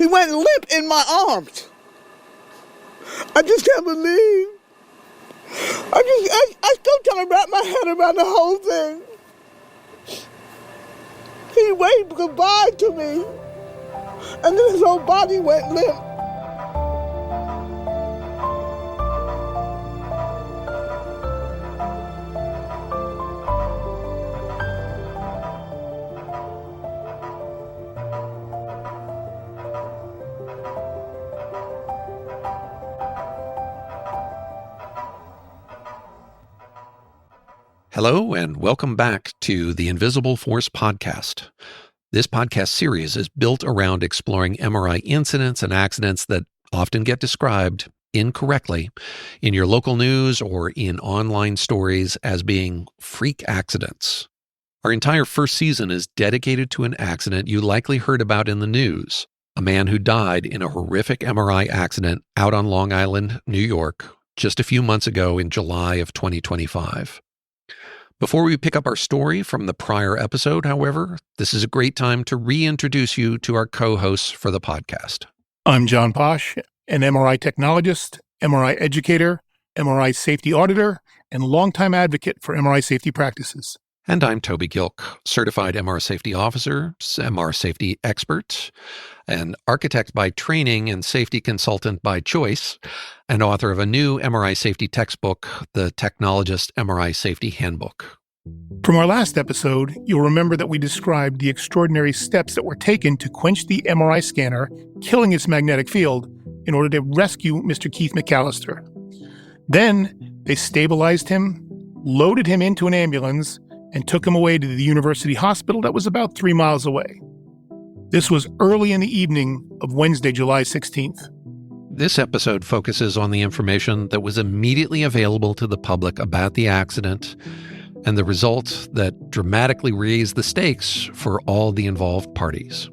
He went limp in my arms. I just can't believe. I still trying to wrap my head around the whole thing. He waved goodbye to me, and then his whole body went limp. Hello, and welcome back to the Invisible Force podcast. This podcast series is built around exploring MRI incidents and accidents that often get described incorrectly in your local news or in online stories as being freak accidents. Our entire first season is dedicated to an accident you likely heard about in the news, a man who died in a horrific MRI accident out on Long Island, New York, just a few months ago in July of 2025. Before we pick up our story from the prior episode, however, this is a great time to reintroduce you to our co-hosts for the podcast. I'm John Posh, an MRI technologist, MRI educator, MRI safety auditor, and longtime advocate for MRI safety practices. And I'm Toby Gilk, certified MR safety officer, MR safety expert, an architect by training and safety consultant by choice, and author of a new MRI safety textbook, the Technologist MRI Safety Handbook. From our last episode, you'll remember that we described the extraordinary steps that were taken to quench the MRI scanner, killing its magnetic field, in order to rescue Mr. Keith McAllister. Then, they stabilized him, loaded him into an ambulance, and took him away to the university hospital that was about 3 miles away. This was early in the evening of Wednesday, July 16th. This episode focuses on the information that was immediately available to the public about the accident and the results that dramatically raised the stakes for all the involved parties.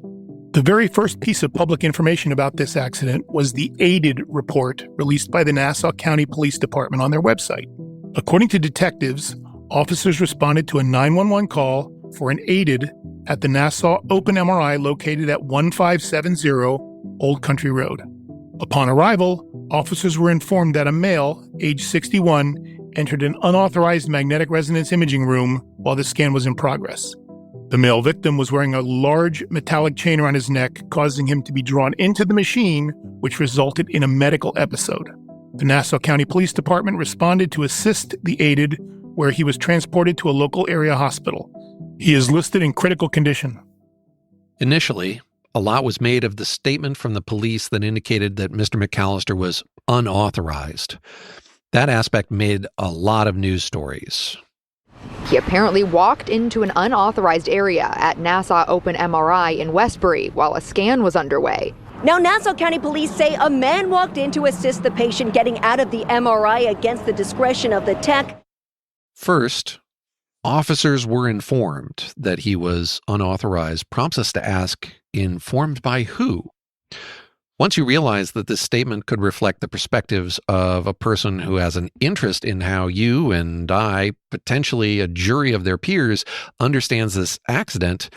The very first piece of public information about this accident was the AIDED report released by the Nassau County Police Department on their website. According to detectives, officers responded to a 911 call for an AIDED at the Nassau Open MRI located at 1570 Old Country Road. Upon arrival, officers were informed that a male, age 61, entered an unauthorized magnetic resonance imaging room while the scan was in progress. The male victim was wearing a large metallic chain around his neck, causing him to be drawn into the machine, which resulted in a medical episode. The Nassau County Police Department responded to assist the AIDED, where he was transported to a local area hospital. He is listed in critical condition. Initially, a lot was made of the statement from the police that indicated that Mr. McAllister was unauthorized. That aspect made a lot of news stories. He apparently walked into an unauthorized area at Nassau Open MRI in Westbury while a scan was underway. Now, Nassau County Police say a man walked in to assist the patient getting out of the MRI against the discretion of the tech. First, officers were informed that he was unauthorized. Prompts us to ask, informed by who? Once you realize that this statement could reflect the perspectives of a person who has an interest in how you and I, potentially a jury of their peers, understands this accident,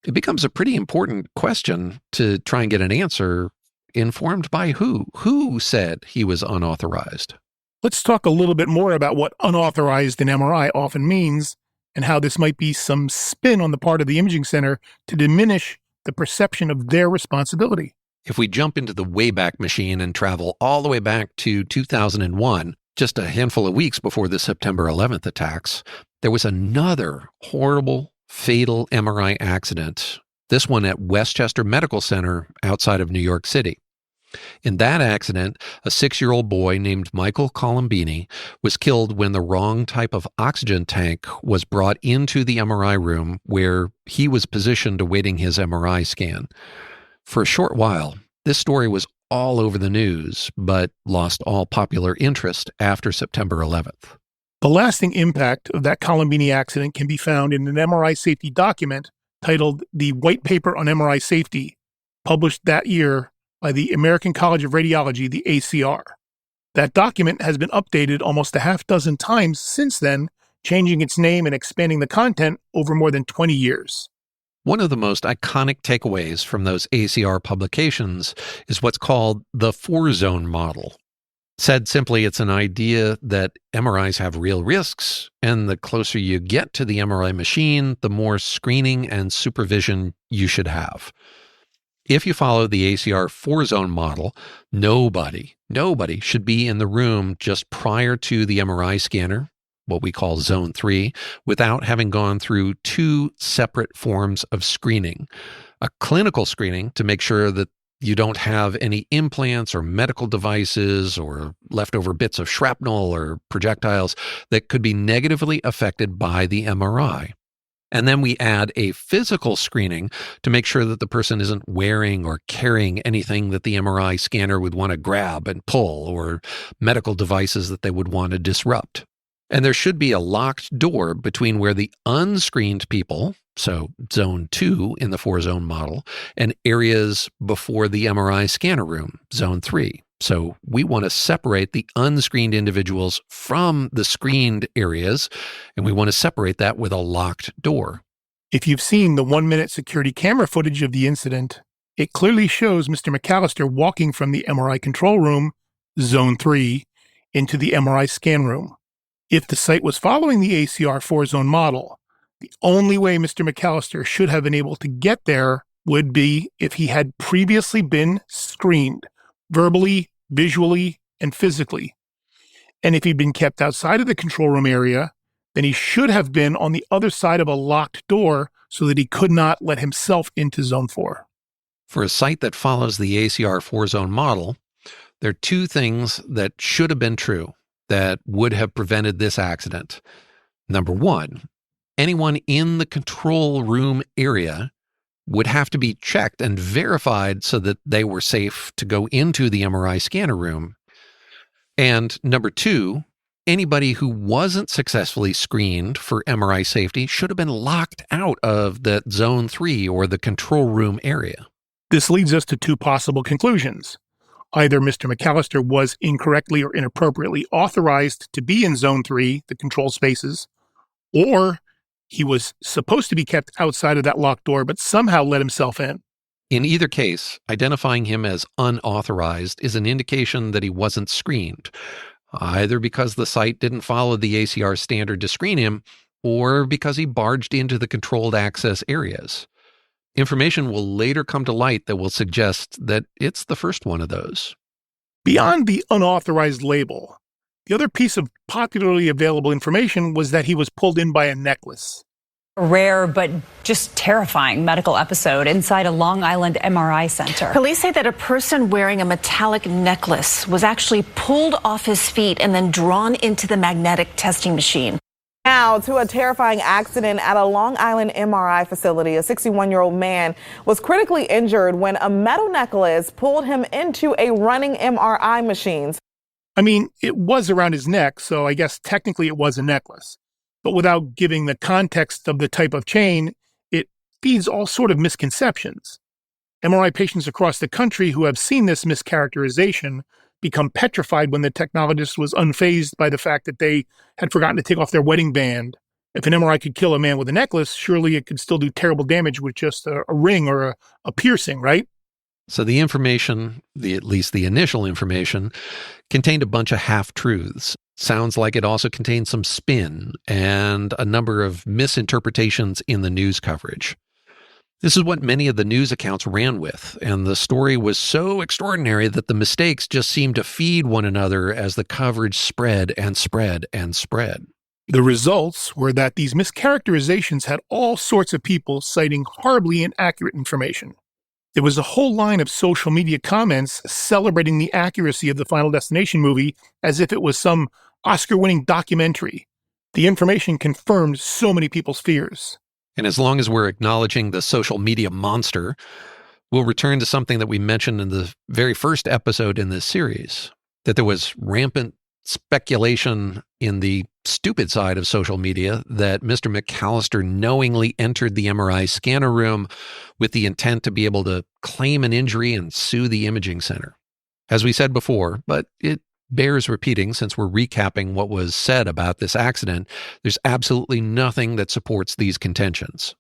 it becomes a pretty important question to try and get an answer. Informed by who? Who said he was unauthorized? Let's talk a little bit more about what unauthorized in MRI often means and how this might be some spin on the part of the imaging center to diminish the perception of their responsibility. If we jump into the Wayback Machine and travel all the way back to 2001, just a handful of weeks before the September 11th attacks, there was another horrible, fatal MRI accident, this one at Westchester Medical Center outside of New York City. In that accident, a 6-year-old boy named Michael Colombini was killed when the wrong type of oxygen tank was brought into the MRI room where he was positioned awaiting his MRI scan. For a short while, this story was all over the news, but lost all popular interest after September 11th. The lasting impact of that Colombini accident can be found in an MRI safety document titled The White Paper on MRI Safety, published that year by the American College of Radiology, the ACR. That document has been updated almost a half dozen times since then, changing its name and expanding the content over more than 20 years. One of the most iconic takeaways from those ACR publications is what's called the 4-zone model. Said simply, it's an idea that MRIs have real risks, and the closer you get to the MRI machine, the more screening and supervision you should have. If you follow the ACR 4-zone model, nobody should be in the room just prior to the MRI scanner, what we call zone 3, without having gone through 2 separate forms of screening. A clinical screening to make sure that you don't have any implants or medical devices or leftover bits of shrapnel or projectiles that could be negatively affected by the MRI. And then we add a physical screening to make sure that the person isn't wearing or carrying anything that the MRI scanner would want to grab and pull, or medical devices that they would want to disrupt. And there should be a locked door between where the unscreened people, so zone 2 in the 4-zone model, and areas before the MRI scanner room, zone 3. So we want to separate the unscreened individuals from the screened areas, and we want to separate that with a locked door. If you've seen the 1-minute security camera footage of the incident, it clearly shows Mr. McAllister walking from the MRI control room, zone 3, into the MRI scan room. If the site was following the ACR 4-zone model, the only way Mr. McAllister should have been able to get there would be if he had previously been screened, verbally, visually, and physically. And if he'd been kept outside of the control room area, then he should have been on the other side of a locked door so that he could not let himself into zone 4. For a site that follows the ACR 4-zone model, there are 2 things that should have been true that would have prevented this accident. Number 1, anyone in the control room area would have to be checked and verified so that they were safe to go into the MRI scanner room. And number 2, anybody who wasn't successfully screened for MRI safety should have been locked out of that zone 3 or the control room area. This leads us to 2 possible conclusions. Either Mr. McAllister was incorrectly or inappropriately authorized to be in zone 3, the control spaces, or he was supposed to be kept outside of that locked door, but somehow let himself in. In either case, identifying him as unauthorized is an indication that he wasn't screened, either because the site didn't follow the ACR standard to screen him, or because he barged into the controlled access areas. Information will later come to light that will suggest that it's the first one of those. Beyond the unauthorized label, the other piece of popularly available information was that he was pulled in by a necklace. A rare but just terrifying medical episode inside a Long Island MRI center. Police say that a person wearing a metallic necklace was actually pulled off his feet and then drawn into the magnetic testing machine. Now to a terrifying accident at a Long Island MRI facility. A 61-year-old man was critically injured when a metal necklace pulled him into a running MRI machine. I mean, it was around his neck, so I guess technically it was a necklace. But without giving the context of the type of chain, it feeds all sort of misconceptions. MRI patients across the country who have seen this mischaracterization become petrified when the technologist was unfazed by the fact that they had forgotten to take off their wedding band. If an MRI could kill a man with a necklace, surely it could still do terrible damage with just a ring or a piercing, right? So the information, at least the initial information, contained a bunch of half-truths. Sounds like it also contained some spin and a number of misinterpretations in the news coverage. This is what many of the news accounts ran with, and the story was so extraordinary that the mistakes just seemed to feed one another as the coverage spread and spread and spread. The results were that these mischaracterizations had all sorts of people citing horribly inaccurate information. There was a whole line of social media comments celebrating the accuracy of the Final Destination movie as if it was some Oscar-winning documentary. The information confirmed so many people's fears. And as long as we're acknowledging the social media monster, we'll return to something that we mentioned in the very first episode in this series, that there was rampant speculation in the stupid side of social media that Mr. McAllister knowingly entered the MRI scanner room with the intent to be able to claim an injury and sue the imaging center. As we said before, but it bears repeating since we're recapping what was said about this accident, there's absolutely nothing that supports these contentions.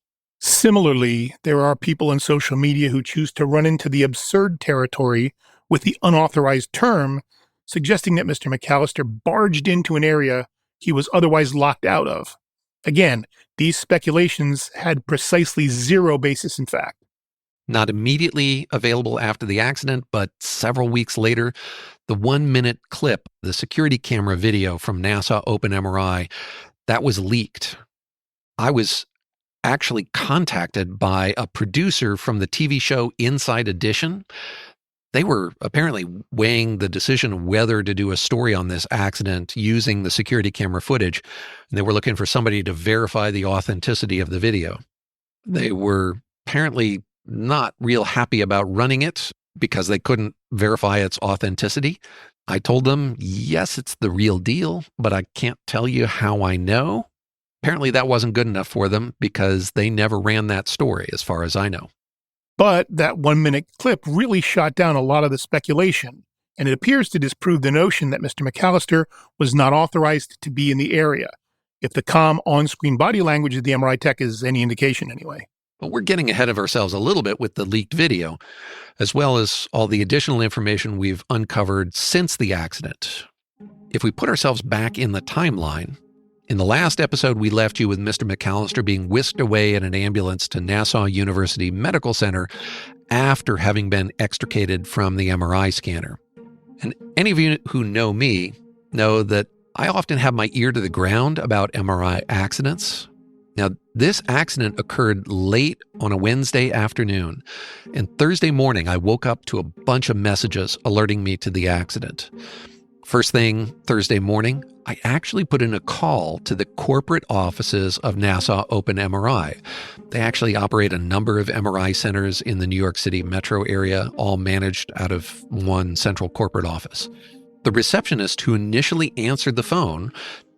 Similarly, there are people on social media who choose to run into the absurd territory with the unauthorized term, suggesting that Mr. McAllister barged into an area he was otherwise locked out of. Again, these speculations had precisely zero basis in fact. Not immediately available after the accident, but several weeks later, the 1-minute clip, the security camera video from Nassau Open MRI, that was leaked. I was actually contacted by a producer from the TV show Inside Edition. They were apparently weighing the decision of whether to do a story on this accident using the security camera footage, and they were looking for somebody to verify the authenticity of the video. They were apparently not real happy about running it because they couldn't verify its authenticity. I told them, yes, it's the real deal, but I can't tell you how I know. Apparently that wasn't good enough for them because they never ran that story, as far as I know. But that 1-minute clip really shot down a lot of the speculation, and it appears to disprove the notion that Mr. McAllister was not authorized to be in the area, if the calm on-screen body language of the MRI tech is any indication anyway. But we're getting ahead of ourselves a little bit with the leaked video, as well as all the additional information we've uncovered since the accident. If we put ourselves back in the timeline, in the last episode, we left you with Mr. McAllister being whisked away in an ambulance to Nassau University Medical Center after having been extricated from the MRI scanner. And any of you who know me know that I often have my ear to the ground about MRI accidents. Now, this accident occurred late on a Wednesday afternoon, and Thursday morning I woke up to a bunch of messages alerting me to the accident. First thing Thursday morning, I actually put in a call to the corporate offices of Nassau Open MRI. They actually operate a number of MRI centers in the New York City metro area, all managed out of one central corporate office. The receptionist who initially answered the phone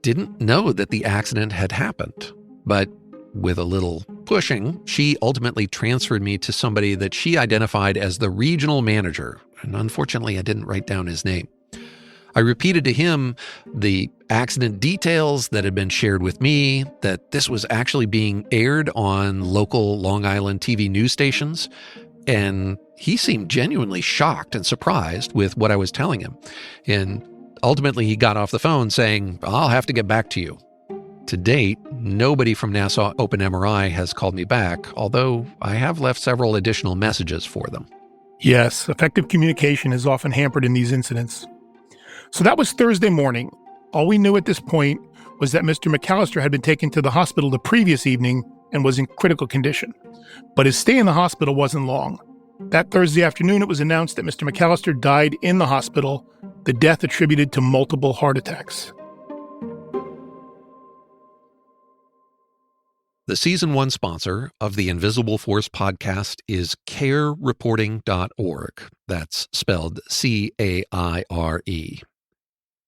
didn't know that the accident had happened, but with a little pushing, she ultimately transferred me to somebody that she identified as the regional manager, and unfortunately I didn't write down his name. I repeated to him the accident details that had been shared with me, that this was actually being aired on local Long Island TV news stations, and he seemed genuinely shocked and surprised with what I was telling him. And ultimately, he got off the phone saying, "I'll have to get back to you." To date, nobody from Nassau Open MRI has called me back, although I have left several additional messages for them. Yes, effective communication is often hampered in these incidents. So that was Thursday morning. All we knew at this point was that Mr. McAllister had been taken to the hospital the previous evening and was in critical condition. But his stay in the hospital wasn't long. That Thursday afternoon, it was announced that Mr. McAllister died in the hospital, the death attributed to multiple heart attacks. The Season 1 sponsor of the Invisible Force podcast is carereporting.org. That's spelled C-A-I-R-E.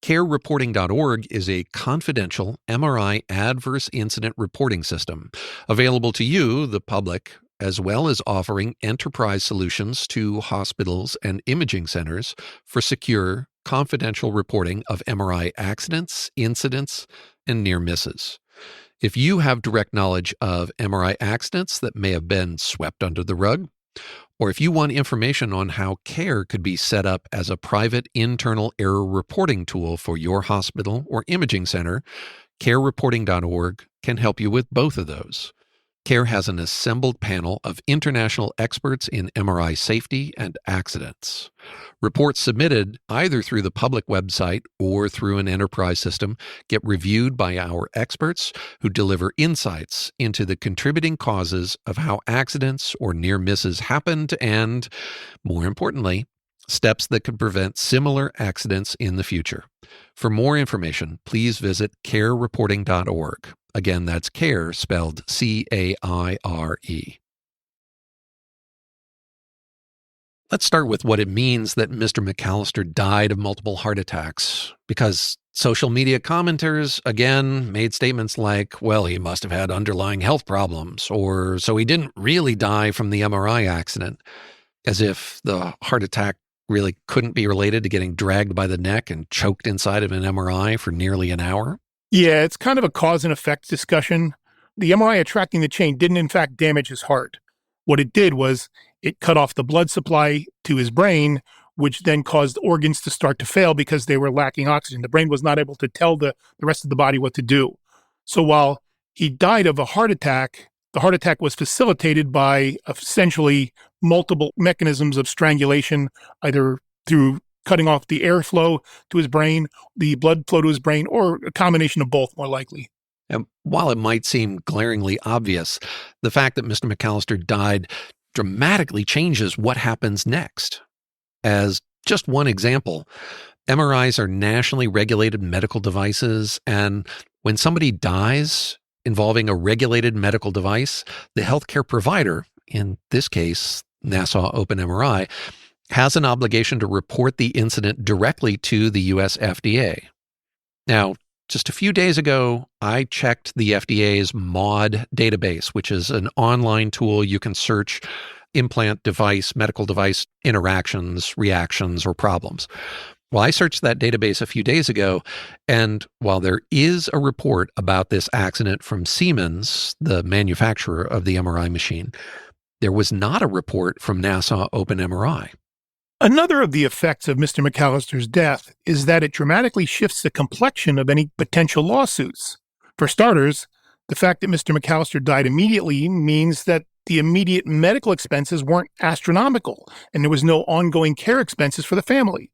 Carereporting.org is a confidential MRI adverse incident reporting system available to you, the public, as well as offering enterprise solutions to hospitals and imaging centers for secure, confidential reporting of MRI accidents, incidents, and near misses. If you have direct knowledge of MRI accidents that may have been swept under the rug, or if you want information on how CARE could be set up as a private internal error reporting tool for your hospital or imaging center, carereporting.org can help you with both of those. CARE has an assembled panel of international experts in MRI safety and accidents. Reports submitted either through the public website or through an enterprise system get reviewed by our experts who deliver insights into the contributing causes of how accidents or near misses happened and, more importantly, steps that could prevent similar accidents in the future. For more information, please visit carereporting.org. Again, that's CARE spelled C-A-I-R-E. Let's start with what it means that Mr. McAllister died of multiple heart attacks, because social media commenters, again, made statements like, well, he must have had underlying health problems, or so he didn't really die from the MRI accident, as if the heart attack really couldn't be related to getting dragged by the neck and choked inside of an MRI for nearly an hour. Yeah, it's kind of a cause and effect discussion. the MRI attracting the chain didn't in fact damage his heart. What it did was it cut off the blood supply to his brain, which then caused organs to start to fail because they were lacking oxygen. The brain was not able to tell the rest of the body what to do. So while he died of a heart attack, the heart attack was facilitated by essentially multiple mechanisms of strangulation, either through cutting off the airflow to his brain, the blood flow to his brain, or a combination of both, more likely. And while it might seem glaringly obvious, the fact that Mr. McAllister died dramatically changes what happens next. As just one example, MRIs are nationally regulated medical devices, and when somebody dies involving a regulated medical device, the healthcare provider, in this case, Nassau Open MRI, has an obligation to report the incident directly to the US FDA. Now, just a few days ago, I checked the FDA's MAUD database, which is an online tool you can search implant device, medical device interactions, reactions, or problems. Well, I searched that database a few days ago, and while there is a report about this accident from Siemens, the manufacturer of the MRI machine, there was not a report from Nassau Open MRI. Another of the effects of Mr. McAllister's death is that it dramatically shifts the complexion of any potential lawsuits. For starters, the fact that Mr. McAllister died immediately means that the immediate medical expenses weren't astronomical, and there was no ongoing care expenses for the family.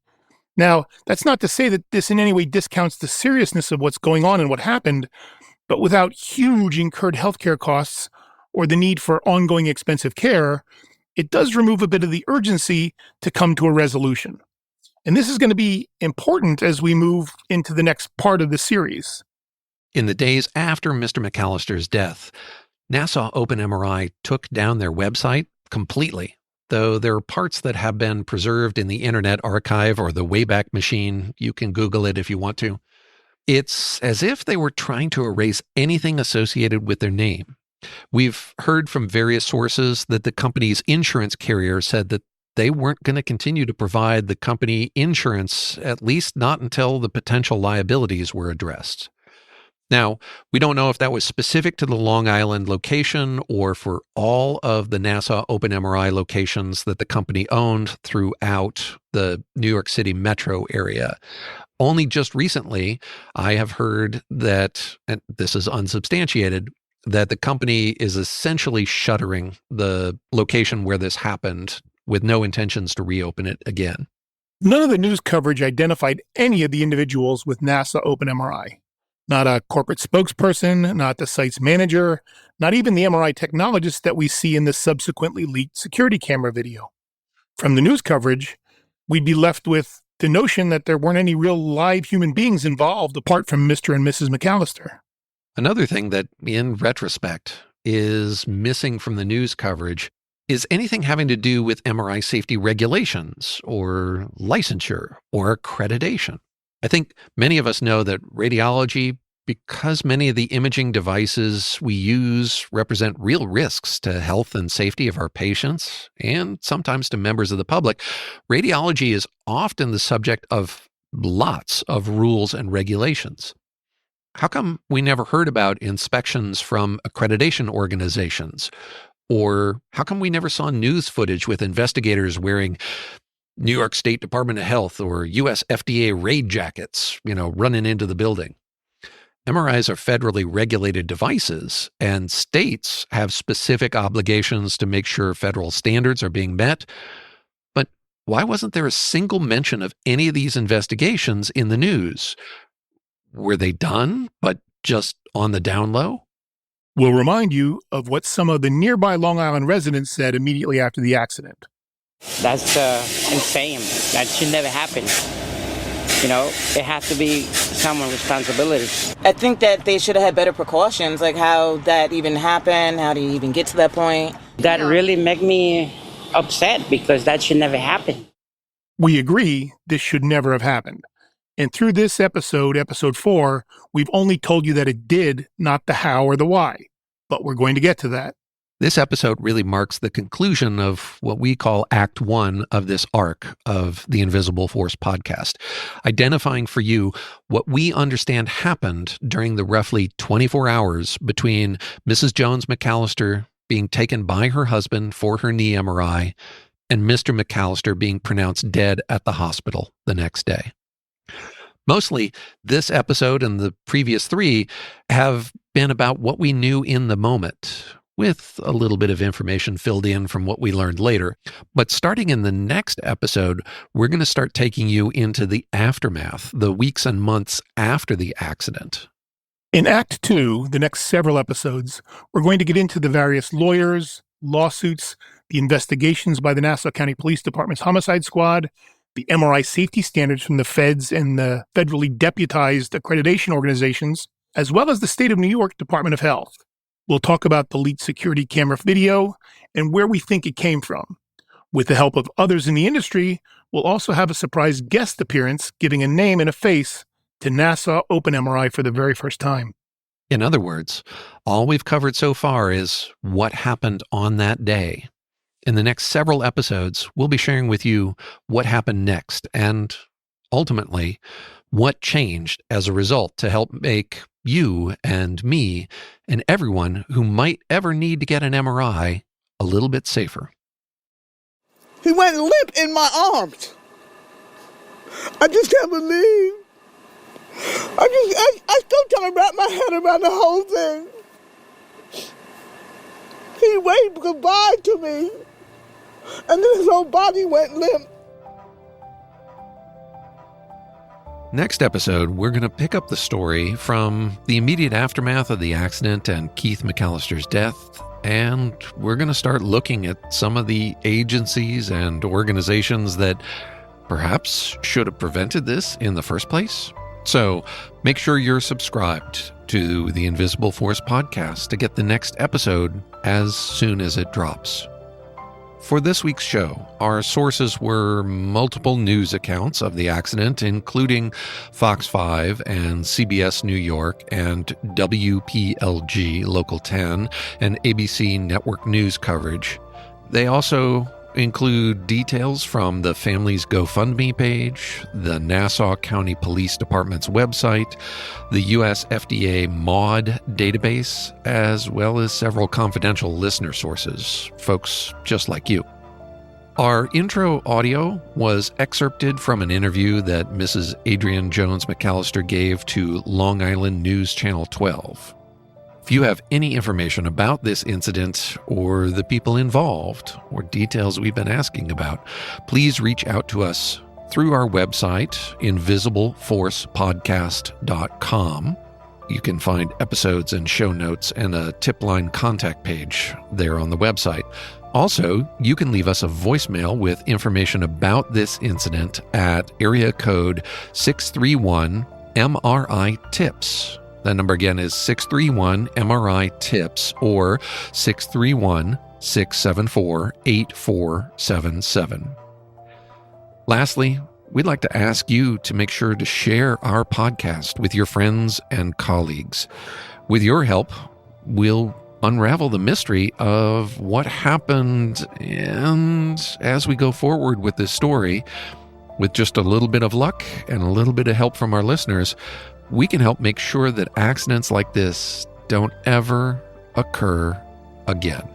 Now, that's not to say that this in any way discounts the seriousness of what's going on and what happened, but without huge incurred healthcare costs or the need for ongoing expensive care, it does remove a bit of the urgency to come to a resolution. And this is going to be important as we move into the next part of the series. In the days after Mr. McAllister's death, Nassau Open MRI took down their website completely, though there are parts that have been preserved in the Internet Archive or the Wayback Machine. You can Google it if you want to. It's as if they were trying to erase anything associated with their name. We've heard from various sources that the company's insurance carrier said that they weren't going to continue to provide the company insurance, at least not until the potential liabilities were addressed. Now, we don't know if that was specific to the Long Island location or for all of the Nassau Open MRI locations that the company owned throughout the New York City metro area. Only just recently, I have heard that, and this is unsubstantiated, that the company is essentially shuttering the location where this happened with no intentions to reopen it again. None of the news coverage identified any of the individuals with Nassau Open MRI. Not a corporate spokesperson, not the site's manager, not even the MRI technologist that we see in the subsequently leaked security camera video. From the news coverage, we'd be left with the notion that there weren't any real live human beings involved apart from Mr. and Mrs. McAllister. Another thing that, in retrospect, is missing from the news coverage is anything having to do with MRI safety regulations or licensure or accreditation. I think many of us know that radiology, because many of the imaging devices we use represent real risks to health and safety of our patients and sometimes to members of the public, radiology is often the subject of lots of rules and regulations. How come we never heard about inspections from accreditation organizations? Or how come we never saw news footage with investigators wearing New York State Department of Health or US FDA raid jackets, running into the building? MRIs are federally regulated devices, and states have specific obligations to make sure federal standards are being met. But why wasn't there a single mention of any of these investigations in the news? Were they done, but just on the down low? We'll remind you of what some of the nearby Long Island residents said immediately after the accident. That's insane. That should never happen. It has to be someone's responsibility. I think that they should have had better precautions, like how that even happened, how do you even get to that point. That really make me upset because that should never happen. We agree this should never have happened. And through this episode, episode 4, we've only told you that it did, not the how or the why. But we're going to get to that. This episode really marks the conclusion of what we call Act 1 of this arc of the Invisible Force podcast, identifying for you what we understand happened during the roughly 24 hours between Mrs. Jones McAllister being taken by her husband for her knee MRI and Mr. McAllister being pronounced dead at the hospital the next day. Mostly, this episode and the previous 3 have been about what we knew in the moment, with a little bit of information filled in from what we learned later. But starting in the next episode, we're going to start taking you into the aftermath, the weeks and months after the accident. In Act 2, the next several episodes, we're going to get into the various lawyers, lawsuits, the investigations by the Nassau County Police Department's Homicide Squad, the MRI safety standards from the feds and the federally deputized accreditation organizations, as well as the State of New York Department of Health. We'll talk about the leaked security camera video and where we think it came from. With the help of others in the industry, we'll also have a surprise guest appearance giving a name and a face to Nassau Open MRI for the very first time. In other words, all we've covered so far is what happened on that day. In the next several episodes, we'll be sharing with you what happened next and, ultimately, what changed as a result to help make you and me and everyone who might ever need to get an MRI a little bit safer. He went limp in my arms. I just can't believe. I still trying to wrap my head around the whole thing. He waved goodbye to me, and then his whole body went limp. Next episode, we're going to pick up the story from the immediate aftermath of the accident and Keith McAllister's death, and we're going to start looking at some of the agencies and organizations that perhaps should have prevented this in the first place. So make sure you're subscribed to the Invisible Force podcast to get the next episode as soon as it drops. For this week's show, our sources were multiple news accounts of the accident, including Fox 5 and CBS New York and WPLG Local 10 and ABC Network News coverage. They also include details from the family's GoFundMe page, the Nassau County Police Department's website, the U.S. FDA MAUD database, as well as several confidential listener sources, folks just like you. Our intro audio was excerpted from an interview that Mrs. Adrienne Jones McAllister gave to Long Island News Channel 12. If you have any information about this incident or the people involved or details we've been asking about, please reach out to us through our website, invisibleforcepodcast.com. You can find episodes and show notes and a tip line contact page there on the website. Also, you can leave us a voicemail with information about this incident at area code 631-MRI-TIPS. That number again is 631-MRI-TIPS or 631-674-8477. Lastly, we'd like to ask you to make sure to share our podcast with your friends and colleagues. With your help, we'll unravel the mystery of what happened, and as we go forward with this story, with just a little bit of luck and a little bit of help from our listeners, we can help make sure that accidents like this don't ever occur again.